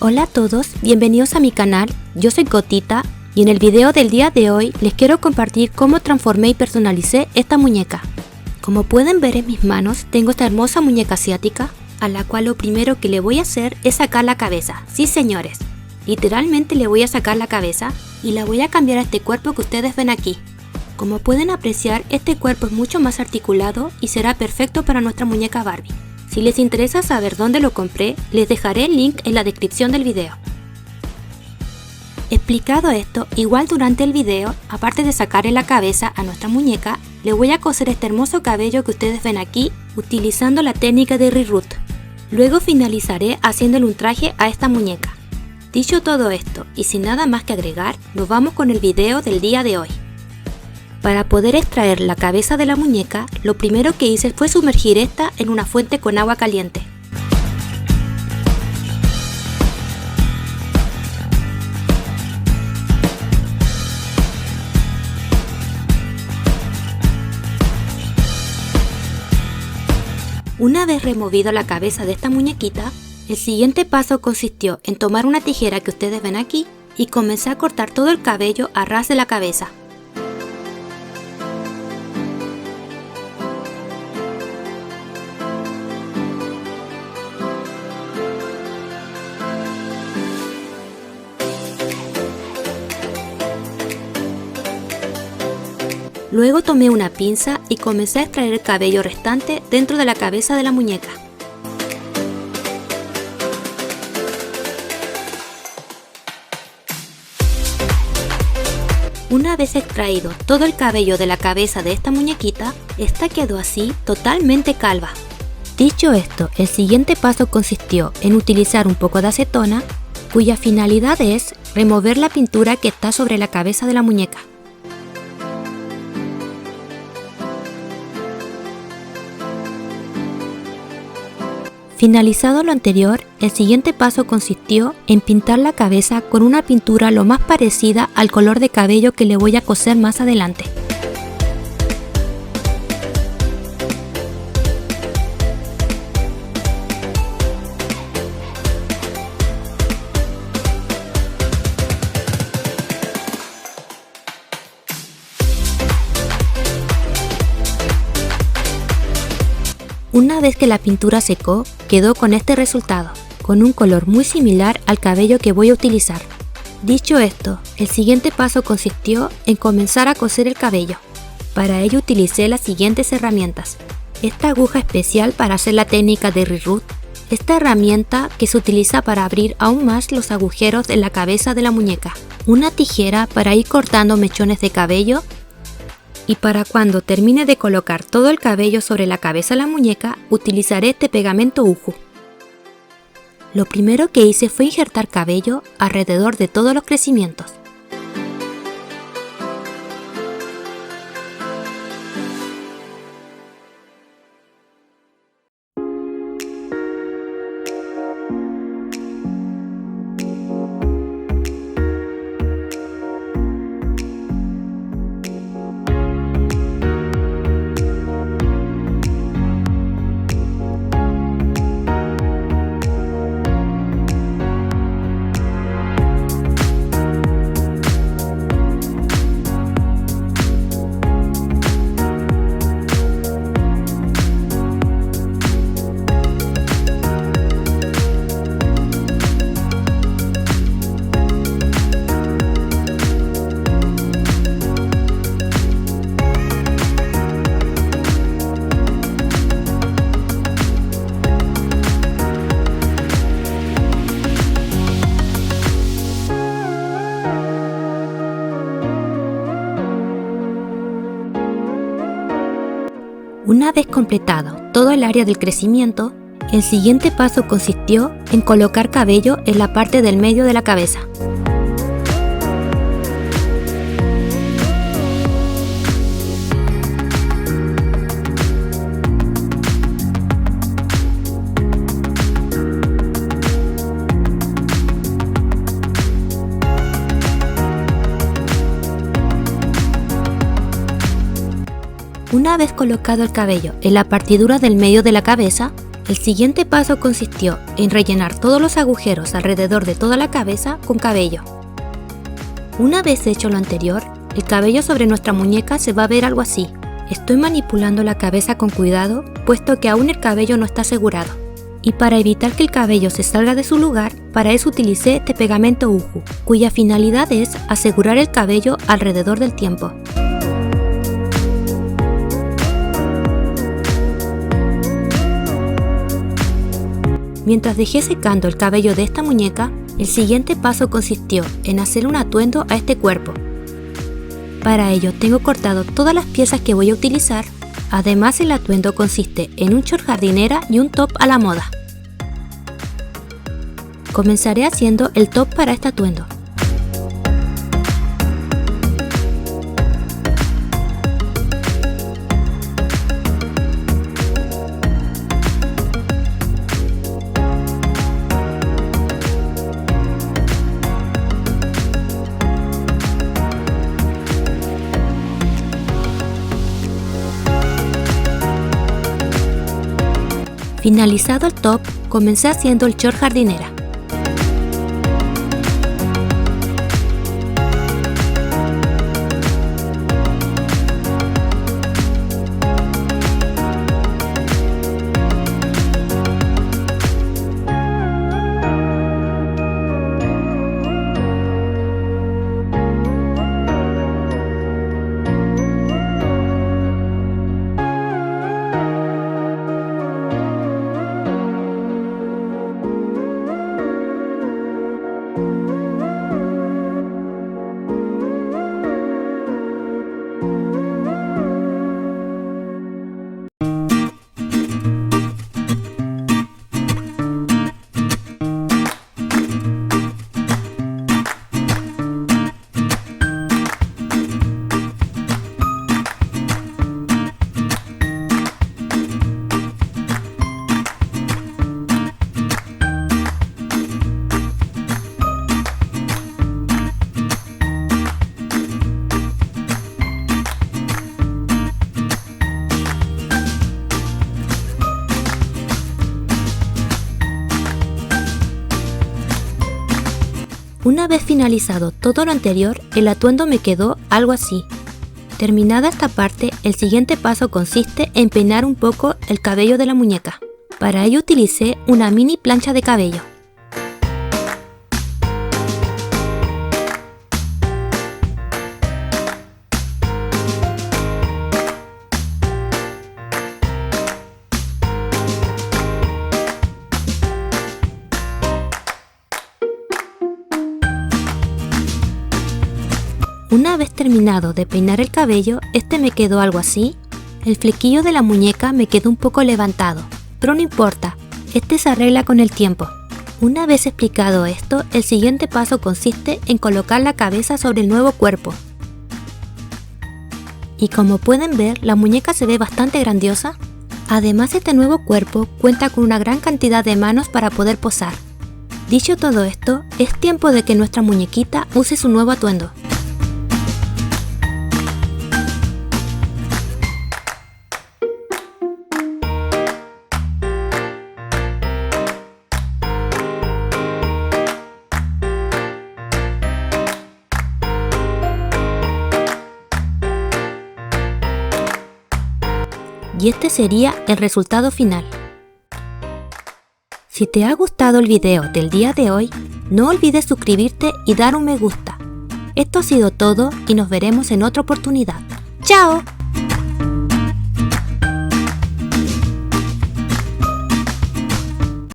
Hola a todos, bienvenidos a mi canal, yo soy Gotita y en el video del día de hoy les quiero compartir cómo transformé y personalicé esta muñeca. Como pueden ver en mis manos tengo esta hermosa muñeca asiática a la cual lo primero que le voy a hacer es sacar la cabeza. Sí señores, literalmente le voy a sacar la cabeza y la voy a cambiar a este cuerpo que ustedes ven aquí. Como pueden apreciar, este cuerpo es mucho más articulado y será perfecto para nuestra muñeca Barbie. Si les interesa saber dónde lo compré, les dejaré el link en la descripción del video. Explicado esto, igual durante el video, aparte de sacarle la cabeza a nuestra muñeca, le voy a coser este hermoso cabello que ustedes ven aquí, utilizando la técnica de Reroot. Luego finalizaré haciéndole un traje a esta muñeca. Dicho todo esto, y sin nada más que agregar, nos vamos con el video del día de hoy. Para poder extraer la cabeza de la muñeca, lo primero que hice fue sumergir esta en una fuente con agua caliente. Una vez removido la cabeza de esta muñequita, el siguiente paso consistió en tomar una tijera que ustedes ven aquí y comencé a cortar todo el cabello a ras de la cabeza. Luego tomé una pinza y comencé a extraer el cabello restante dentro de la cabeza de la muñeca. Una vez extraído todo el cabello de la cabeza de esta muñequita, esta quedó así totalmente calva. Dicho esto, el siguiente paso consistió en utilizar un poco de acetona, cuya finalidad es remover la pintura que está sobre la cabeza de la muñeca. Finalizado lo anterior, el siguiente paso consistió en pintar la cabeza con una pintura lo más parecida al color de cabello que le voy a coser más adelante. Una vez que la pintura secó, quedó con este resultado, con un color muy similar al cabello que voy a utilizar. Dicho esto, el siguiente paso consistió en comenzar a coser el cabello. Para ello utilicé las siguientes herramientas. Esta aguja especial para hacer la técnica de Reroot, esta herramienta que se utiliza para abrir aún más los agujeros en la cabeza de la muñeca, una tijera para ir cortando mechones de cabello, y para cuando termine de colocar todo el cabello sobre la cabeza de la muñeca, utilizaré este pegamento Uhu. Lo primero que hice fue injertar cabello alrededor de todos los crecimientos. Una vez completado todo el área del crecimiento, el siguiente paso consistió en colocar cabello en la parte del medio de la cabeza. Una vez colocado el cabello en la partidura del medio de la cabeza, El siguiente paso consistió en rellenar todos los agujeros alrededor de toda la cabeza con cabello. Una vez hecho lo anterior, el cabello sobre nuestra muñeca se va a ver algo así. Estoy manipulando la cabeza con cuidado, puesto que aún el cabello no está asegurado. Y para evitar que el cabello se salga de su lugar, para eso utilicé este pegamento Uhu, cuya finalidad es asegurar el cabello alrededor del tiempo. Mientras dejé secando el cabello de esta muñeca, el siguiente paso consistió en hacer un atuendo a este cuerpo. Para ello tengo cortado todas las piezas que voy a utilizar. Además, el atuendo consiste en un short jardinera y un top a la moda. Comenzaré haciendo el top para este atuendo. Finalizado el top, comencé haciendo el short jardinera. Una vez finalizado todo lo anterior, el atuendo me quedó algo así. Terminada esta parte, el siguiente paso consiste en peinar un poco el cabello de la muñeca. Para ello utilicé una mini plancha de cabello. Una vez terminado de peinar el cabello, este me quedó algo así. El flequillo de la muñeca me quedó un poco levantado, pero no importa, este se arregla con el tiempo. Una vez explicado esto, el siguiente paso consiste en colocar la cabeza sobre el nuevo cuerpo. Y como pueden ver, la muñeca se ve bastante grandiosa. Además, este nuevo cuerpo cuenta con una gran cantidad de manos para poder posar. Dicho todo esto, es tiempo de que nuestra muñequita use su nuevo atuendo. Y este sería el resultado final. Si te ha gustado el video del día de hoy, no olvides suscribirte y dar un me gusta. Esto ha sido todo y nos veremos en otra oportunidad. ¡Chao!